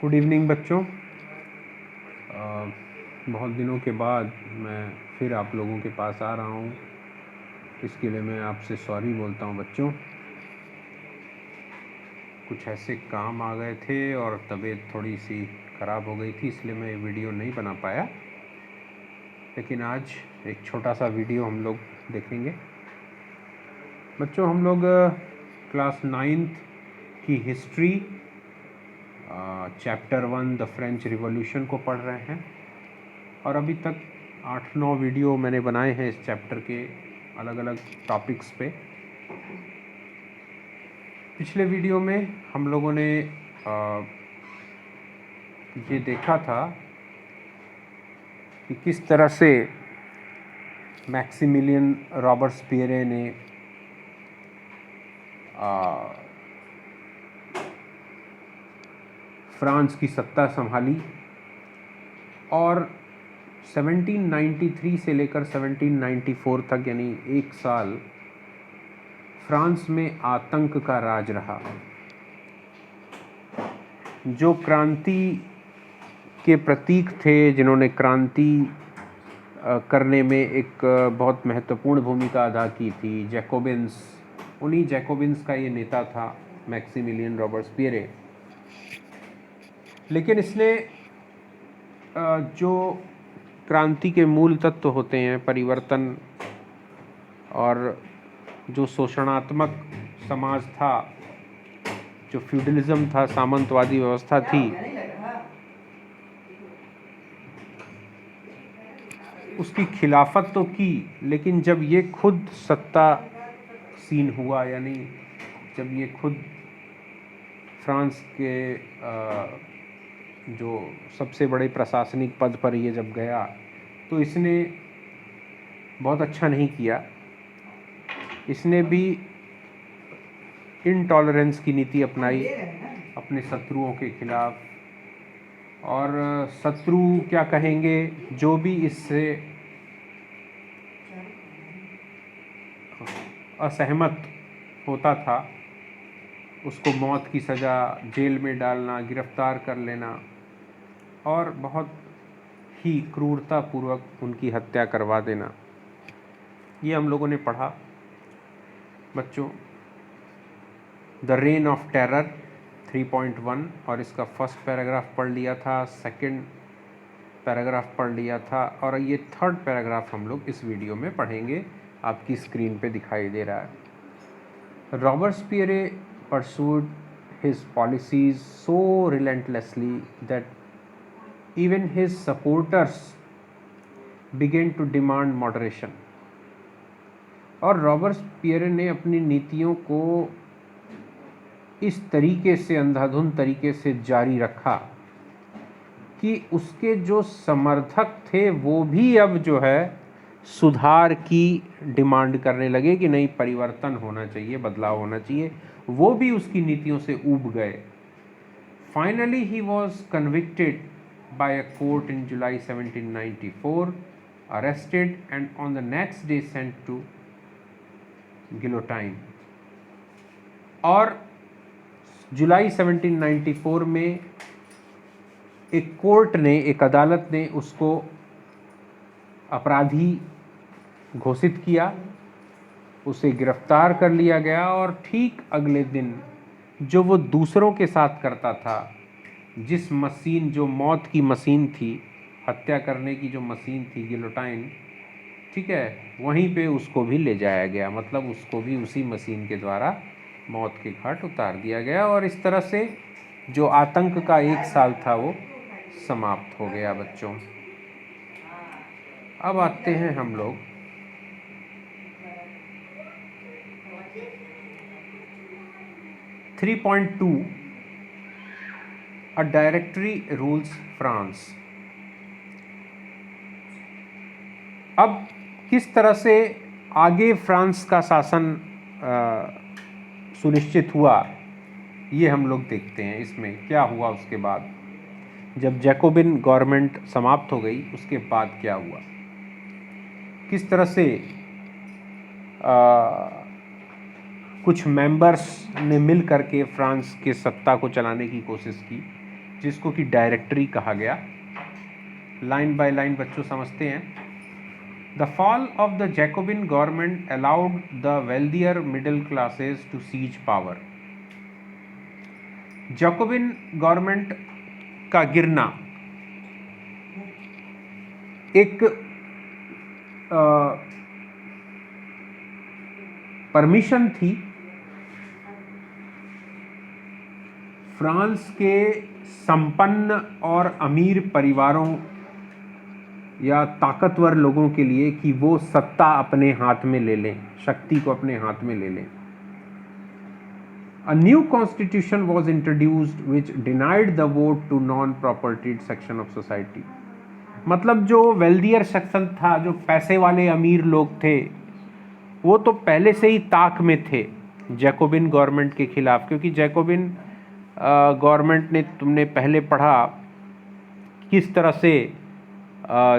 Good evening बच्चों। बहुत दिनों के बाद मैं फिर आप लोगों के पास आ रहा हूँ। इसके लिए मैं आपसे सॉरी बोलता हूँ बच्चों। कुछ ऐसे काम आ गए थे और तबीयत थोड़ी सी ख़राब हो गई थी, इसलिए मैं वीडियो नहीं बना पाया। लेकिन आज एक छोटा सा वीडियो हम लोग देखेंगे। बच्चों, हम लोग क्लास 9th की history chapter 1 the French revolution को पढ़ रहे हैं और अभी तक 8-9 वीडियो मैंने बनाए हैं इस चैप्टर के अलग अलग टॉपिक्स पे। पिछले वीडियो में हम लोगों ने ये देखा था कि किस तरह से मैक्सिमिलियन रॉबर्सपियरे ने फ्रांस की सत्ता संभाली और 1793 से लेकर 1794 तक, यानी एक साल, फ्रांस में आतंक का राज रहा। जो क्रांति के प्रतीक थे, जिन्होंने क्रांति करने में एक बहुत महत्वपूर्ण भूमिका अदा की थी, जैकोबिन्स, उन्हीं जैकोबिन्स का ये नेता था मैक्सिमिलियन रॉबर्सपियरे। लेकिन इसने जो क्रांति के मूल तत्व होते हैं, परिवर्तन और जो शोषणात्मक समाज था, जो फ्यूडलिज्म था, सामंतवादी व्यवस्था थी, उसकी खिलाफत तो की। लेकिन जब ये खुद सत्ता सीन हुआ, यानी जब ये खुद फ्रांस के जो सबसे बड़े प्रशासनिक पद पर ये जब गया, तो इसने बहुत अच्छा नहीं किया। इसने भी इनटॉलरेंस की नीति अपनाई अपने शत्रुओं के खिलाफ। और शत्रु क्या कहेंगे, जो भी इससे असहमत होता था उसको मौत की सज़ा, जेल में डालना, गिरफ्तार कर लेना और बहुत ही क्रूरतापूर्वक उनकी हत्या करवा देना। ये हम लोगों ने पढ़ा बच्चों। द रेन ऑफ टेरर 3.1, और इसका फर्स्ट पैराग्राफ पढ़ लिया था, सेकंड पैराग्राफ पढ़ लिया था, और ये थर्ड पैराग्राफ हम लोग इस वीडियो में पढ़ेंगे। आपकी स्क्रीन पे दिखाई दे रहा है। रॉबर्सपियरे pursued his policies so relentlessly that even his supporters began to demand moderation। और रॉबर्सपियरे ने अपनी नीतियों को इस तरीके से, अंधाधुंध तरीके से जारी रखा कि उसके जो समर्थक थे वो भी अब जो है सुधार की डिमांड करने लगे कि नहीं, परिवर्तन होना चाहिए, बदलाव होना चाहिए। वो भी उसकी नीतियों से ऊब गए। Finally he was convicted by a court in July 1794, arrested and on the next day sent to guillotine. और जुलाई 1794 में एक कोर्ट ने, एक अदालत ने उसको अपराधी घोषित किया, उसे गिरफ्तार कर लिया गया। और ठीक अगले दिन जो वो दूसरों के साथ करता था, जिस मशीन, जो मौत की मशीन थी, हत्या करने की जो मशीन थी, गिलोटाइन, ठीक है, वहीं पे उसको भी ले जाया गया। मतलब उसको भी उसी मशीन के द्वारा मौत के घाट उतार दिया गया। और इस तरह से जो आतंक का एक साल था वो समाप्त हो गया बच्चों। अब आते हैं हम लोग 3.2 अ डायरेक्टरी रूल्स फ्रांस। अब किस तरह से आगे फ्रांस का शासन सुनिश्चित हुआ, ये हम लोग देखते हैं। इसमें क्या हुआ उसके बाद, जब जैकोबिन गवर्नमेंट समाप्त हो गई, उसके बाद क्या हुआ, किस तरह से कुछ मेंबर्स ने मिल करके फ्रांस के सत्ता को चलाने की कोशिश की। जिसको कि डायरेक्टरी कहा गया। लाइन बाय लाइन बच्चों समझते हैं। The fall of the Jacobin government allowed the wealthier middle classes to seize power. Jacobin government का गिरना एक परमिशन थी फ्रांस के संपन्न और अमीर परिवारों या ताकतवर लोगों के लिए कि वो सत्ता अपने हाथ में ले लें, शक्ति को अपने हाथ में ले लें। A new constitution was introduced which denied the vote to non-propertied section of society। मतलब जो वेल्दियर सेक्शन था, जो पैसे वाले अमीर लोग थे, वो तो पहले से ही ताक में थे जैकोबिन गवर्नमेंट के खिलाफ, क्योंकि जैकोबिन गवर्नमेंट ने, तुमने पहले पढ़ा किस तरह से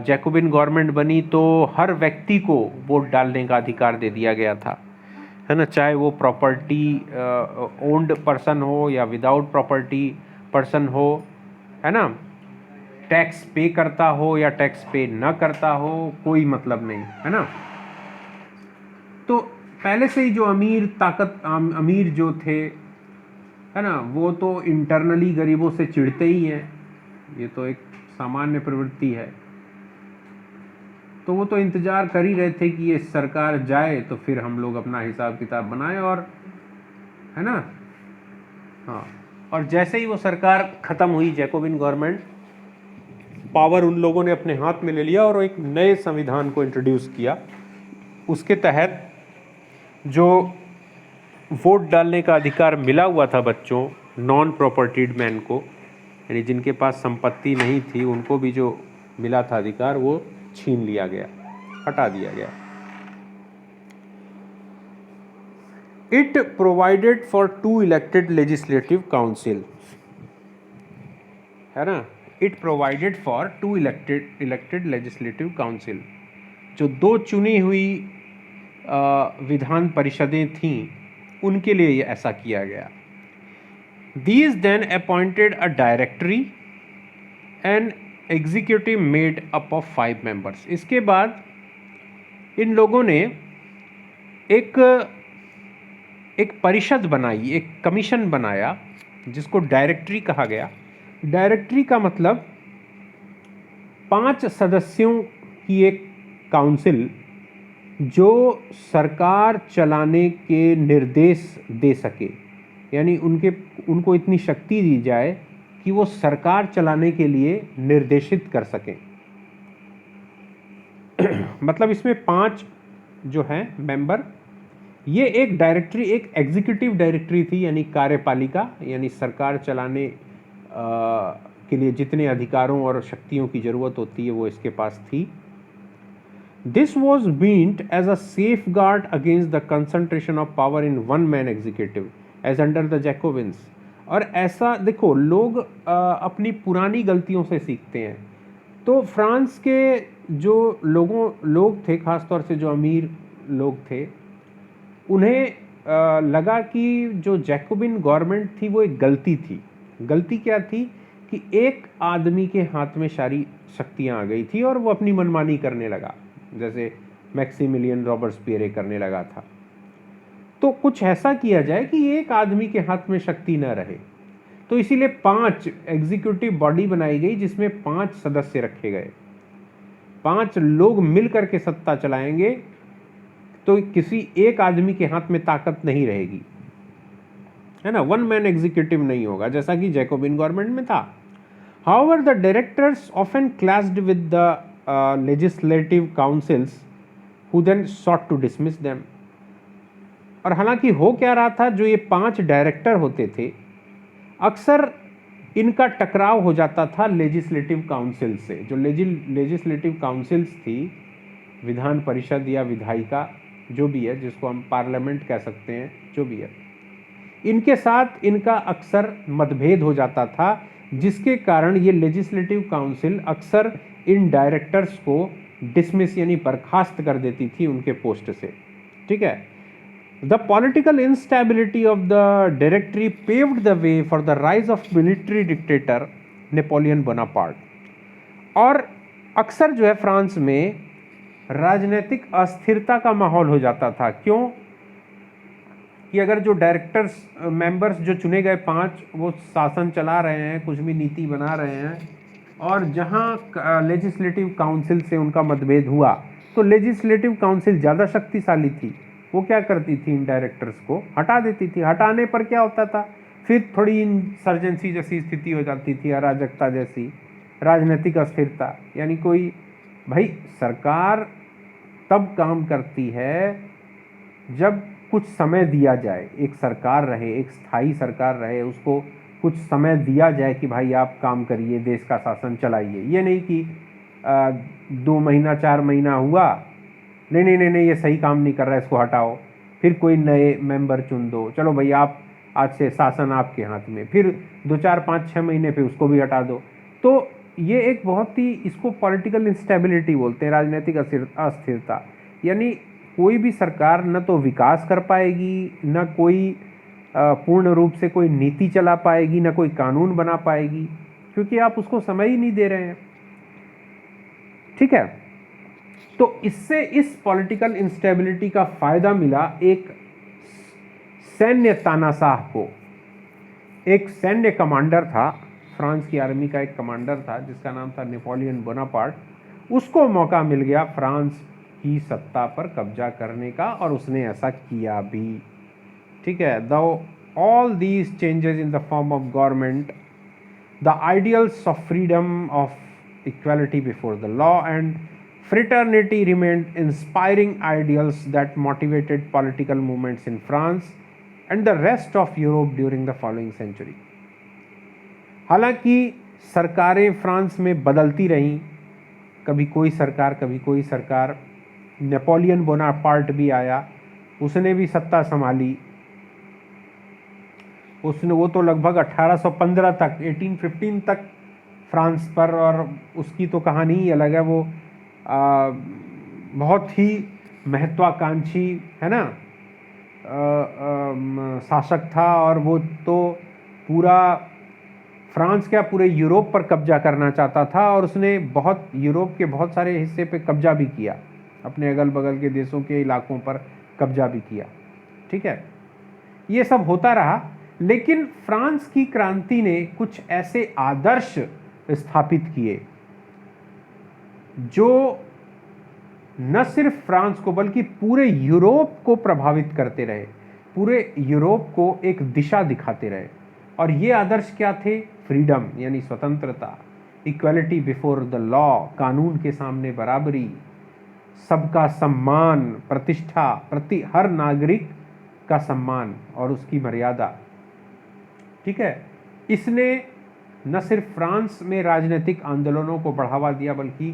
जैकोबिन गवर्नमेंट बनी, तो हर व्यक्ति को वोट डालने का अधिकार दे दिया गया था, है ना, चाहे वो प्रॉपर्टी ओन्ड पर्सन हो या विदाउट प्रॉपर्टी पर्सन हो, है ना, टैक्स पे करता हो या टैक्स पे न करता हो, कोई मतलब नहीं, है ना। तो पहले से ही जो अमीर जो थे, है ना, वो तो इंटरनली गरीबों से चिढ़ते ही हैं, ये तो एक सामान्य प्रवृत्ति है। तो वो तो इंतज़ार कर ही रहे थे कि ये सरकार जाए तो फिर हम लोग अपना हिसाब किताब बनाएं, और है ना, हाँ। और जैसे ही वो सरकार ख़त्म हुई, जैकोबिन गवर्नमेंट, पावर उन लोगों ने अपने हाथ में ले लिया और एक नए संविधान को इंट्रोड्यूस किया। उसके तहत जो वोट डालने का अधिकार मिला हुआ था बच्चों नॉन प्रॉपर्टीड मैन को, यानी जिनके पास संपत्ति नहीं थी, उनको भी जो मिला था अधिकार, वो छीन लिया गया, हटा दिया गया। It provided for 2 elected legislative council, है ना, it provided for 2 elected legislative council, जो 2 चुनी हुई विधान परिषदें थीं, उनके लिए ये ऐसा किया गया। These then appointed a directory and executive made up of 5 members। इसके बाद इन लोगों ने एक परिषद बनाई, एक कमीशन बनाया, जिसको डायरेक्टरी कहा गया। डायरेक्टरी का मतलब 5 सदस्यों की एक काउंसिल, जो सरकार चलाने के निर्देश दे सके, यानी उनको इतनी शक्ति दी जाए कि वो सरकार चलाने के लिए निर्देशित कर सकें। मतलब इसमें 5 जो हैं मेंबर, ये एक डायरेक्टरी, एक एग्जीक्यूटिव डायरेक्टरी थी, यानी कार्यपालिका, यानी सरकार चलाने के लिए जितने अधिकारों और शक्तियों की ज़रूरत होती है वो इसके पास थी। This was meant as a safeguard against the concentration of power in one man executive as under the Jacobins। और ऐसा देखो, लोग अपनी पुरानी गलतियों से सीखते हैं। तो फ्रांस के जो लोग थे, ख़ासतौर से जो अमीर लोग थे, उन्हें लगा कि जो जैकोबिन गवर्नमेंट थी वो एक गलती थी। गलती क्या थी कि एक आदमी के हाथ में सारी शक्तियाँ आ गई थी और वो अपनी मनमानी करने लगा, जैसे मैक्सिमिलियन रॉबर्सपियरे करने लगा था। तो कुछ ऐसा किया जाए कि एक आदमी के हाथ में शक्ति न रहे। तो इसीलिए 5 एग्जीक्यूटिव बॉडी बनाई गई, जिसमें 5 सदस्य रखे गए। 5 लोग मिलकर के सत्ता चलाएंगे, तो किसी एक आदमी के हाथ में ताकत नहीं रहेगी, है ना, 1 मैन एग्जीक्यूटिव नहीं होगा, जैसा कि जैकोबिन गवर्नमेंट में था। However the directors often clashed with the legislative councils who then sought to dismiss them. और हालांकि हो क्या रहा था, जो ये 5 डायरेक्टर होते थे, अक्सर इनका टकराव हो जाता था लेजिस्लेटिव काउंसिल से। जो लेजिस्लेटिव काउंसिल्स थी, विधान परिषद या विधायिका जो भी है, जिसको हम पार्लियामेंट कह सकते हैं, जो भी है, इनके साथ इनका अक्सर मतभेद हो जाता था, जिसके कारण ये लेजिस्लेटिव काउंसिल अक्सर इन डायरेक्टर्स को डिसमिस यानी बर्खास्त कर देती थी उनके पोस्ट से। ठीक है। The political instability of the directory paved the way for the rise of military dictator Napoleon Bonaparte. और अक्सर जो है फ्रांस में राजनीतिक अस्थिरता का माहौल हो जाता था। क्यों कि अगर जो डायरेक्टर्स मेंबर्स जो चुने गए 5 वो शासन चला रहे हैं, कुछ भी नीति बना रहे हैं, और जहां लेजिस्लेटिव काउंसिल से उनका मतभेद हुआ तो लेजिस्लेटिव काउंसिल ज़्यादा शक्तिशाली थी, वो क्या करती थी, इन डायरेक्टर्स को हटा देती थी। हटाने पर क्या होता था, फिर थोड़ी इंसर्जेंसी जैसी स्थिति हो जाती थी, अराजकता जैसी, राजनीतिक अस्थिरता। यानी कोई भाई सरकार तब काम करती है जब कुछ समय दिया जाए, एक सरकार रहे, एक स्थायी सरकार रहे, उसको कुछ समय दिया जाए कि भाई आप काम करिए, देश का शासन चलाइए। ये नहीं कि 2 महीना 4 महीना हुआ, नहीं नहीं नहीं नहीं ये सही काम नहीं कर रहा है, इसको हटाओ, फिर कोई नए मेंबर चुन दो, चलो भाई आप आज से शासन आपके हाथ में, फिर 2 4 5 6 महीने पे उसको भी हटा दो। तो ये एक बहुत ही, इसको पॉलिटिकल इंस्टेबिलिटी बोलते हैं, राजनीतिक अस्थिरता। यानी कोई भी सरकार न तो विकास कर पाएगी, न कोई पूर्ण रूप से कोई नीति चला पाएगी, न कोई कानून बना पाएगी, क्योंकि आप उसको समय ही नहीं दे रहे हैं। ठीक है, तो इससे इस पॉलिटिकल इंस्टेबिलिटी का फायदा मिला एक सैन्य तानाशाह को। एक सैन्य कमांडर था, फ्रांस की आर्मी का एक कमांडर था जिसका नाम था नेपोलियन बोनापार्ट। उसको मौका मिल गया फ्रांस की सत्ता पर कब्जा करने का, और उसने ऐसा किया भी। ठीक है, the all these changes in the form of government, the ideals of freedom, of equality before the law and fraternity remained inspiring ideals that motivated political movements in France and the rest of Europe during the following century. हालांकि सरकारें France में बदलती रहीं, कभी कोई सरकार कभी कोई सरकार। नेपोलियन बोनापार्ट भी आया, उसने भी सत्ता संभाली, वो तो लगभग 1815 तक, 1815 तक फ्रांस पर, और उसकी तो कहानी ही अलग है। वो बहुत ही महत्वाकांक्षी है ना शासक था, और वो तो पूरा फ्रांस क्या पूरे यूरोप पर कब्जा करना चाहता था, और उसने यूरोप के बहुत सारे हिस्से पे कब्जा भी किया, अपने अगल बगल के देशों के इलाकों पर कब्जा भी किया। ठीक है, ये सब होता रहा, लेकिन फ्रांस की क्रांति ने कुछ ऐसे आदर्श स्थापित किए जो न सिर्फ फ्रांस को बल्कि पूरे यूरोप को प्रभावित करते रहे, पूरे यूरोप को एक दिशा दिखाते रहे। और ये आदर्श क्या थे? फ्रीडम यानी स्वतंत्रता, इक्वालिटी बिफोर द लॉ कानून के सामने बराबरी, सबका सम्मान, प्रतिष्ठा, प्रति हर नागरिक का सम्मान और उसकी मर्यादा। ठीक है, इसने न सिर्फ फ्रांस में राजनीतिक आंदोलनों को बढ़ावा दिया बल्कि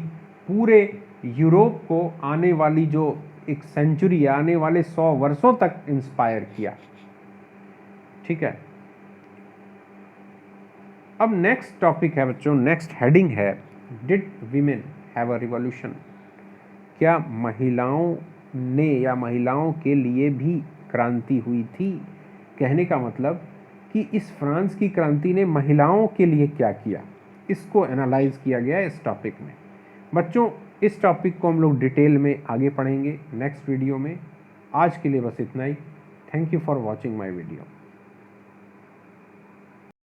पूरे यूरोप को आने वाली जो एक सेंचुरी, आने वाले 100 वर्षों तक इंस्पायर किया। ठीक है, अब नेक्स्ट टॉपिक है बच्चों, नेक्स्ट हेडिंग है did women have a revolution? क्या महिलाओं ने या महिलाओं के लिए भी क्रांति हुई थी? कहने का मतलब कि इस फ्रांस की क्रांति ने महिलाओं के लिए क्या किया, इसको एनालाइज किया गया इस टॉपिक में। बच्चों इस टॉपिक को हम लोग डिटेल में आगे पढ़ेंगे नेक्स्ट वीडियो में। आज के लिए बस इतना ही। Thank you for watching my video.